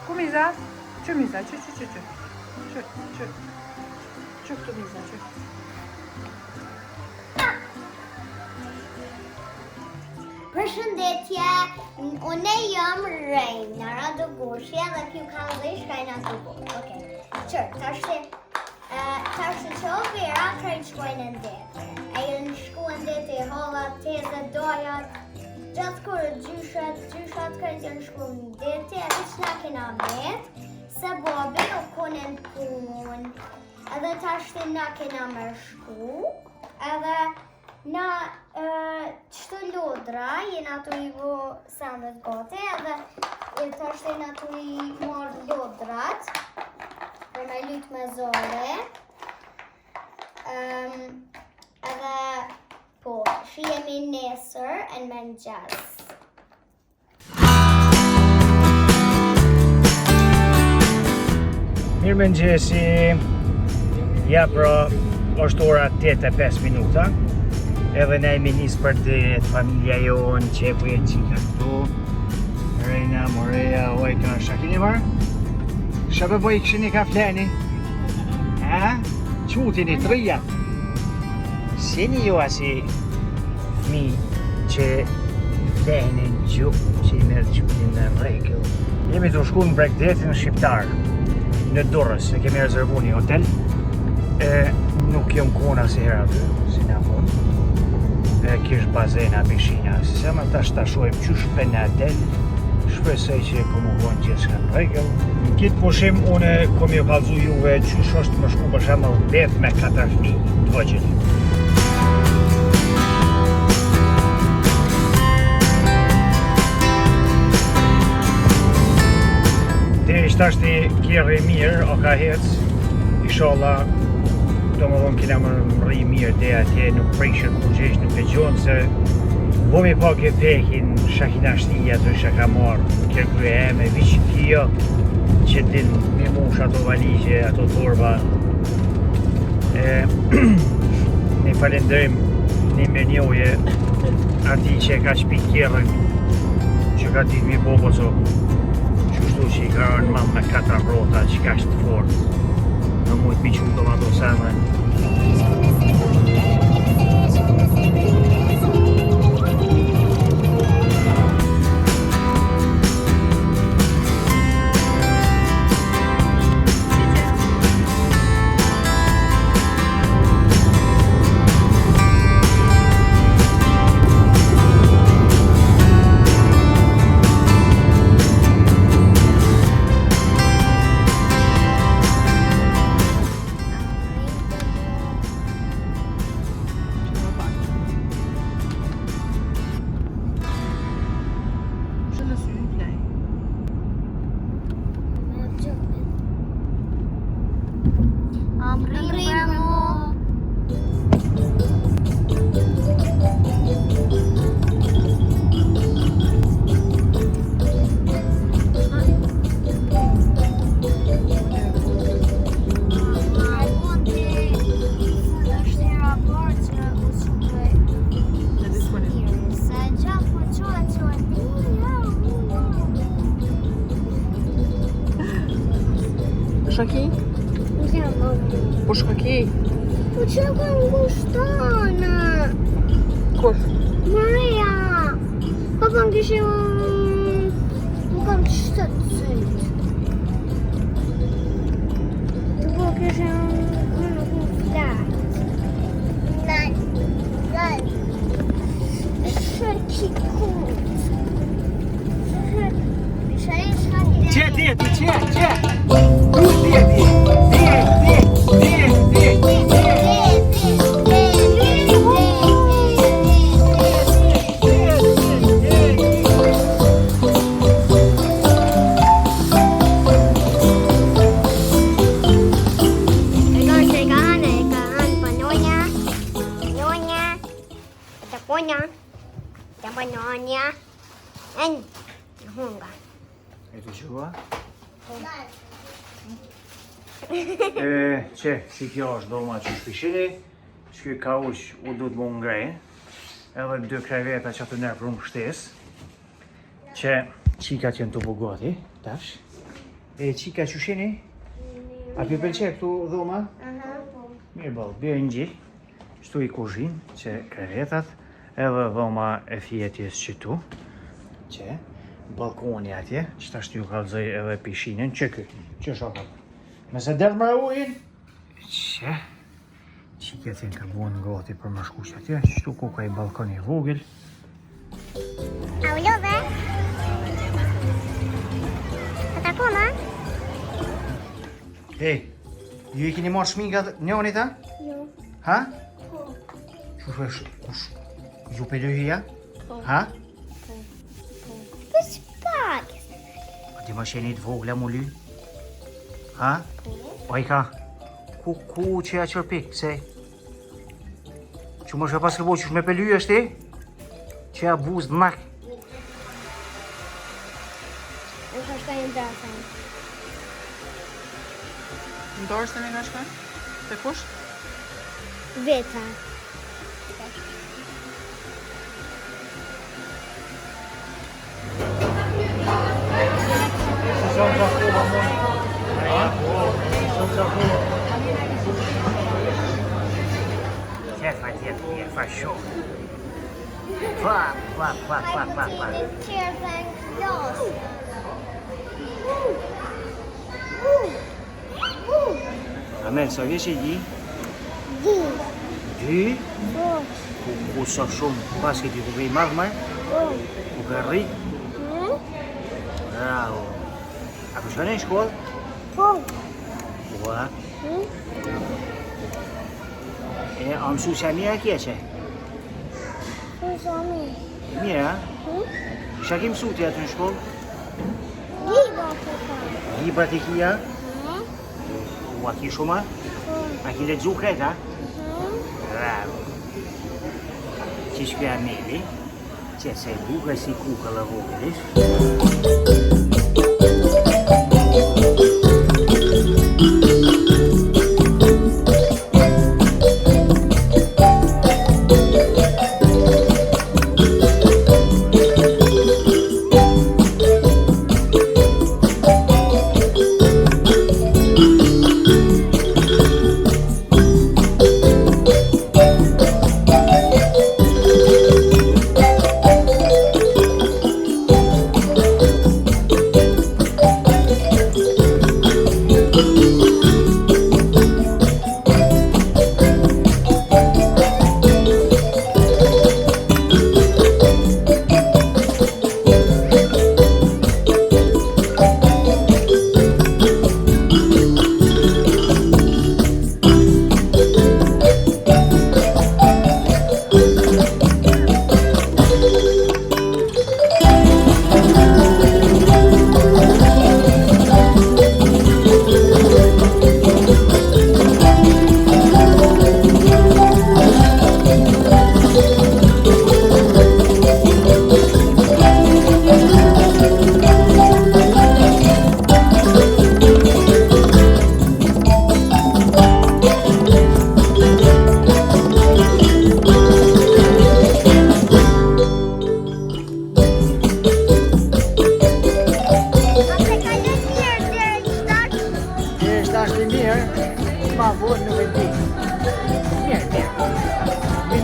Ku miza? Që miza? Që. Që këtu miza, që. Përshëndetje, unë jam Rejna Radogoshi dhe kjo ka dhe shkajna të bërë. Okej, Tash që o vera krejt shkojnë në detë. E në shku në detë I holla teze dojat. Gjatë kërë gjyshat krejt janë shku në detë. E që na kena metë, se bobi o konen punë. Edhe tash të na kena më shku. Edhe na qëtë lodra, jena tu I vo sandet gote. Edhe tash të na tu I morë lodrat. Për me lytë me zore. Edhe po, shihemi nesër në mëngjes. Mirëmëngjesi. Ja pra, është ora 8:05 minuta. Edhe ne jemi nisë për det, familja jonë, qepu e qika këtu. Rejna, Moreja, oj, këna shakini marë? Shëpë boj këshini ka fleni? Ha? Qutini, të rrijat? Sini ju asi fmi që flenin gjuhë, që I merë gjuhin në regull. Jemi të shku në Bregdetin shqiptar, në Durrës, e kemi rezervu një hotel. Nuk jom kona si hera aty, si na fund. Kish bazena, pishina, si se ma ta shtashojmë qysh për në hotel. Shpresoj që komu vonë gjithë shka në regull. Në kitë pushim, une kom ju kalzu juve qysh është më shku për shemë det me 4 fëmijë të vëgjit. Deri shtashti kjerë mirë, o ka hec, inshallah, do më vonë kina më rri mirë dhe atje, nuk prishër ku gjesh, nuk e gjonë se bomi po ke pekin, shakina shtia të shaka marë, kërkry e me vishë kjo, që din me mush ato valigje, ato torba. Ne falendrim, ne mirënjohje ati që ka shpi kjerën, që ka dit mi bobozo, qështu që I ka rënë mamë me 4 rota, që ka shtë fort, në mujtë mi qëmë do ma do seme. Aqui? Puxa aqui. Puxa com gostona. Cor. Maria. Papam que się mogą czytać. Tylko que się dać. Daj. Szarki kut. Gdzie? E tu qua? Që, si kjo është dhoma që shpishini, që kjo ka uq u du të më ngrej, edhe 2 kreveta që të nërë për më shtes, që qikat jenë të bugoti, tash, E qika që sheni? A pi pëlqe këtu dhoma? Mirë ballë, bjerë një gjithë. Shtu i kuzhin, që krevetat, edhe dhoma e fjetjes që tu, që balkoni atje, që ta shtu kalzoj edhe pishinën, që kë, që shokat. Me se delë mëra ujin, që, qiket jenë ka buon gati për më shkush atje, shtu ku ka i balkoni vogël. Aulove? Ata puna? Hey, ju I keni marrë shminkat njënit, ha? Jo. Ha? Kush? Ju pëlluhia? Ha? This bag. A ti mashenit vogla mu ly? Ha? O I ka? Ku që ja qërpik, se? Që më shë pas këbo që me pëlluj është ti? Që ja buz nak. Në ka shkajnë drasën. Ndorës të me nga shkojnë? Të kush? Veta. Tjefa tjefa, tjefa shumë. Fa. Cheers and yours. Amel, sa vjeç e ji? Dy? Ku sa shumë pas këti ku vej madh marë? Ku ka rrit? Bravo. A ku shkone në shkollë? Ua. E, a mësusja mira keqe? Mira? Qa ki mësu ti atë në shkollë? Libra të kia? A ki shumë? A ki ledzu kreta? Bravo. Që shkja Ameli, që se buka si kuka la vogëlish.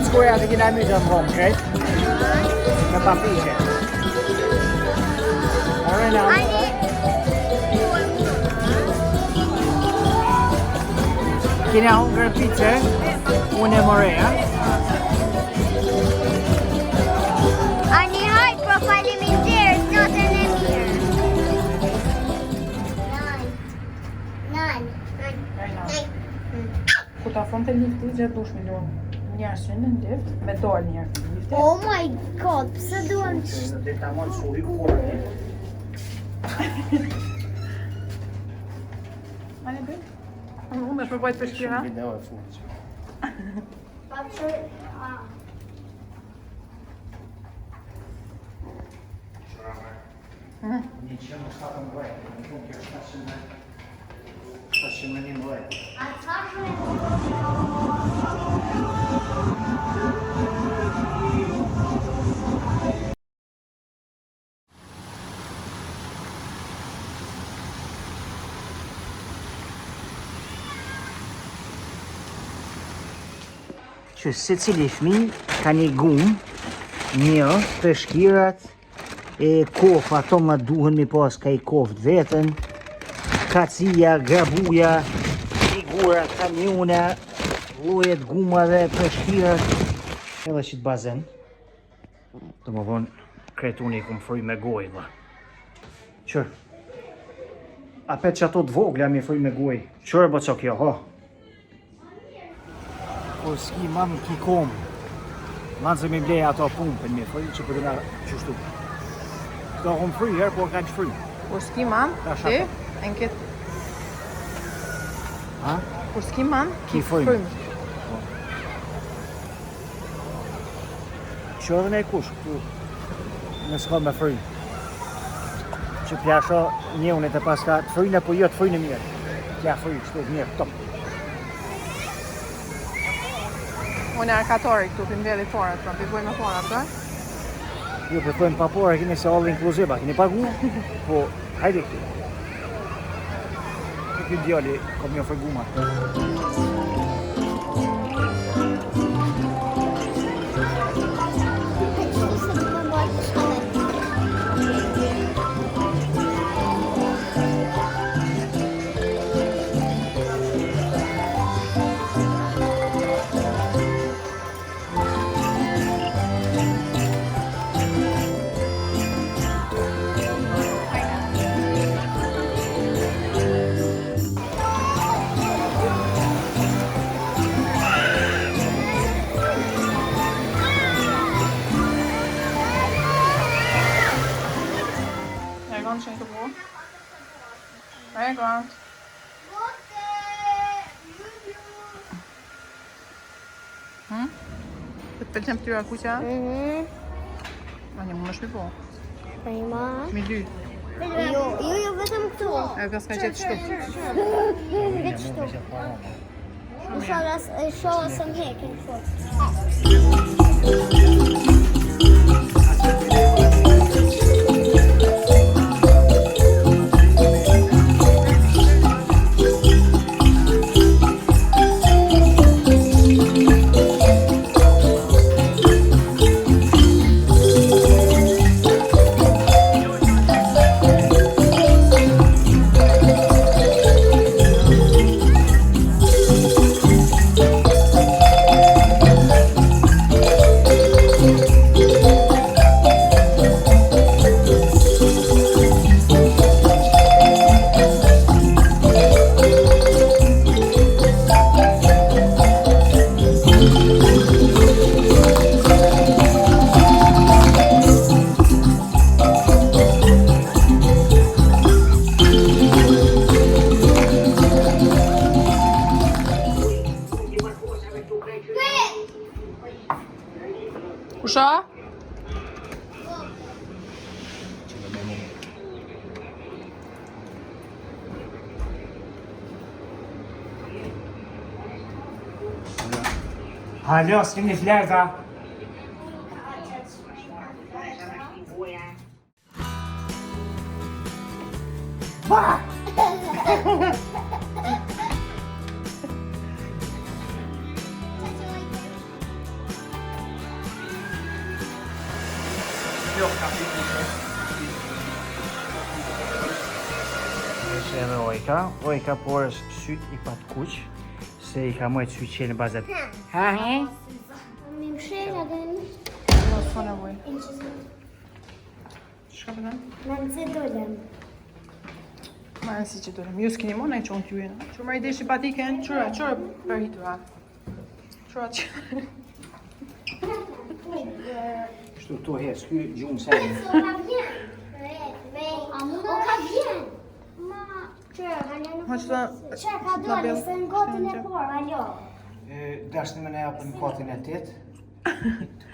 Skoja të kina mytë në vomë, krejt? Me papishe. Arena, kina hungër pizze, unë e moreja. Ani hajt, po faleminderit, natën e mirë. Nën. Ku ta fonte lifti, gjatë dush milion. Njërësin në lift, me dojnë njërë të lifti. Oh my god, pëse duhem që... Dhe ta mojnë suri kurë. Ani bëj? Unë është përbajt për shkira? Video e fuqë. Pa që... Një që më shtatë më bëjë, në shumë kjo shtatë më një më bëjë. A ta shumë... që secili fëmijë ka një gumë, një peshkirat, e kofa ato më duhen mi pas ka i koft vetën, kacija, grabuja, figura, kamiona, llojet gumave, peshkirat, edhe që të bazen. Të më vonë, kretuni ku më fry me gojë, vë. Qërë? Apet që ato të vogla mi fry me gojë. Qërë bë që kjo, ho? Por s'ki mamë ki komë. Manë se mi blej ato pumpën mi fry që për të nga qështu. Këto kom fry herë, por ka që fry. Por s'ki man, ti, enket. Ha? Por s'ki man, Ki frymë. Që edhe ne kush, këtu në s'ka me fry. Që pjasho një unë të pas ka të frynë, po jo të frynë mirë. Tja fry, kështu mirë, top. Unë e arkatori këtu, për mbelli forat, pra për bojmë forat, të? Jo, për thojmë pa pore, keni se all inclusive, keni pagu? Po, hajde këtu. Në këtë djali, kom një ofër guma. Regon. Të pëlqen pëtyra kuqa? A një më shpi po? Mi dy. Jo, vetëm këtu. E ka s'ka qetë shtu. Vetë shtu. Shoha së më hekin fort. Kusha? Halo, s'keni flerta? Ba! Është edhe Ojka. Ojka por është syt i pat kuq, se i ka mojt syt që në bazat. Ha, he? Mi më shela dhe Mos s'ka nevoj. Shka përna? në nëzë dolem. Ma në si që dolem. Ju s'kini mona i qonë t'ju jena. Që më i deshi patiken, qëra për hitu ha. Qëra që... Kështu to hes, ky gjumë sajnë. O ka vjen. O ka vjen. Ma, qërë, Ma që ta... Qërë ka dole, se në gotën e por, alo. Dashni me ne japën kotin e 8.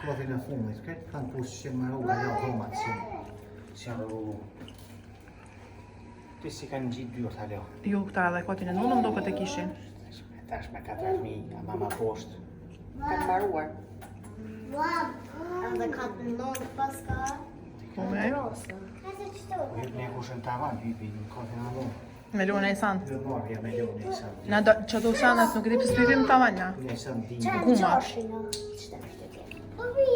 Kotin e fundit, këtë kanë pusë që më rruga jo homat që më rrugu. Ti si kanë gjitë dyrt, alo. Jo, këta edhe kotin e nullë më do këtë e kishin. Tash me 4.000, a mama poshtë. Ka të paruar. Wow, edhe ka të nënë pas ka Po me? rosë. Ka se qëtu. Ne kushën tavan, hypi në kotin e nullë. Melona i sant. Do marrja meloni i sant. Na do që do sanat nuk e di pse shtyrrim tavanna. Ne sant di. Guma.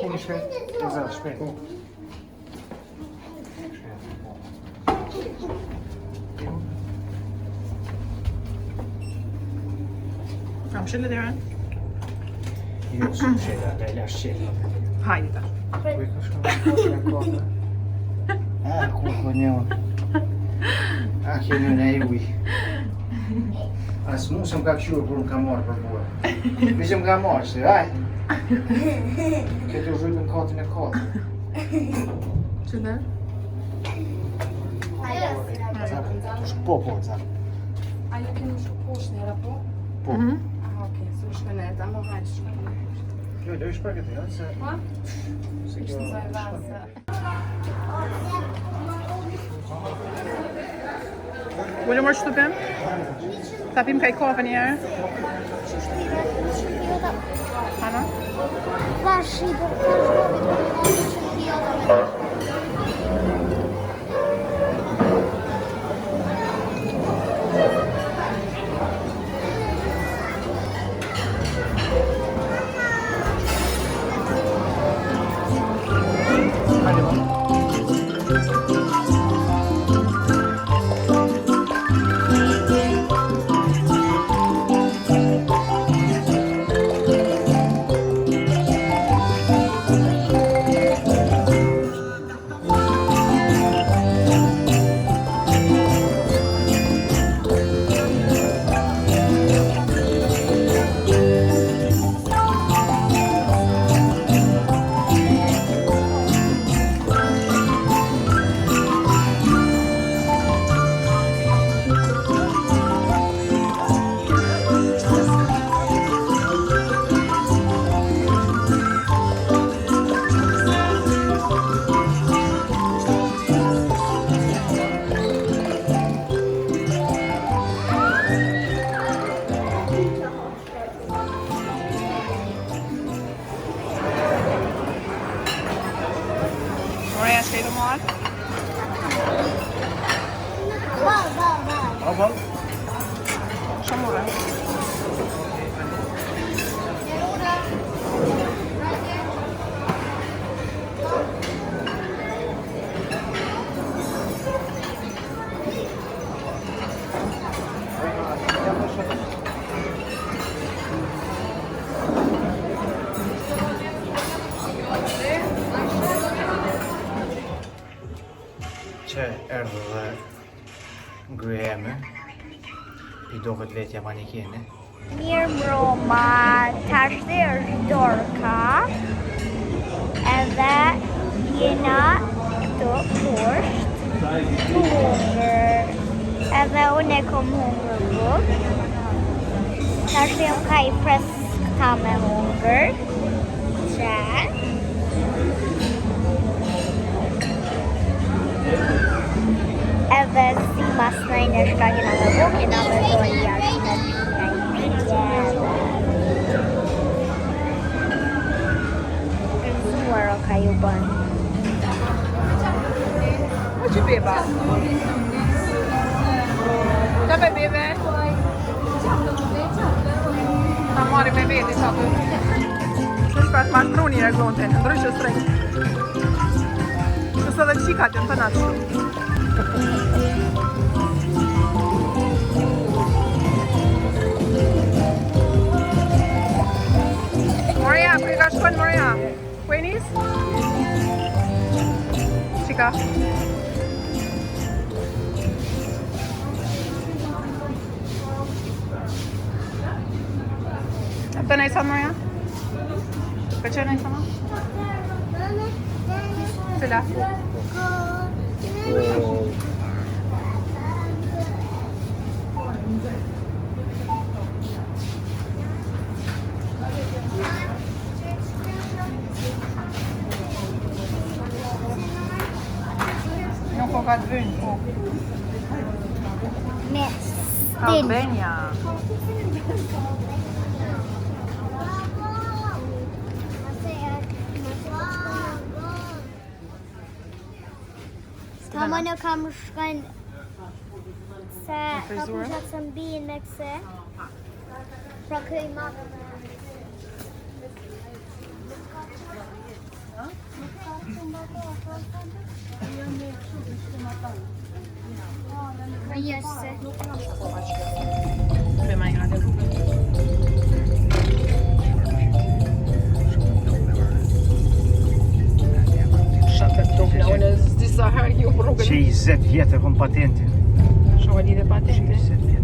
Keni shpejt? Ezat shpejt. Kam shëllë dhe rënë? Jo, shumë shela, da ila shela. Hajde ta. Kuj ka shkona kota? Ku njën? Kjo njën e uj. As mu se më ka qurë kur më ka marrë për bua. Mi që më ka marrë, se aj. Këtë u zhujtë në katën e katë. Që dhe? Po, zap. A ju keni shku poshtë njëra po? Po. Aha, okej, su shkëneta, më hajtë shku. Jo, do ish për këtë, ja, se... Ha? Se Ishtë kjo... në zajë vasë. Volë mërë shtupim? Tapim kaj kafe njerë? Ana? Vaši, Moreja shkej të marë? Apo? Shumë more. Që erdhë dhe ngryja eme, i do këtë vetja manikene. Mirë mbroma, tash dhe është Dorka, edhe jena këtu poshtë, të hungër, edhe unë e kom hungër buk. Tash jam ka i pres këta me hungër, që edhe si mas nëjnë është ka kena me buk, kena me dojë jashtë me Rëzuar o ka ju bënë. O që beba? Qa be bebe? Ta marri me veti qa të. Që shprat mashtru një reglon të në ndryshë strejt. Nësë dhe qika të në të natë shumë. Moreja, ku i ka shkon Moreja? Ku e nis? Qika? Të nej sa Moreja? Për që nej sa ma? Cila? Nuk o ka të vynë, po. Me Albania. Ta më në kam shkën se frizurën. Ka të mbijin me këse. Pra këj ma. Jeshtë. Prima i grade rrugën. Shatë të dukna, unë disa herë ju rrugën. Që 20 vjetë e kom patentin. Shohë lidhe patente. 20 vjetë.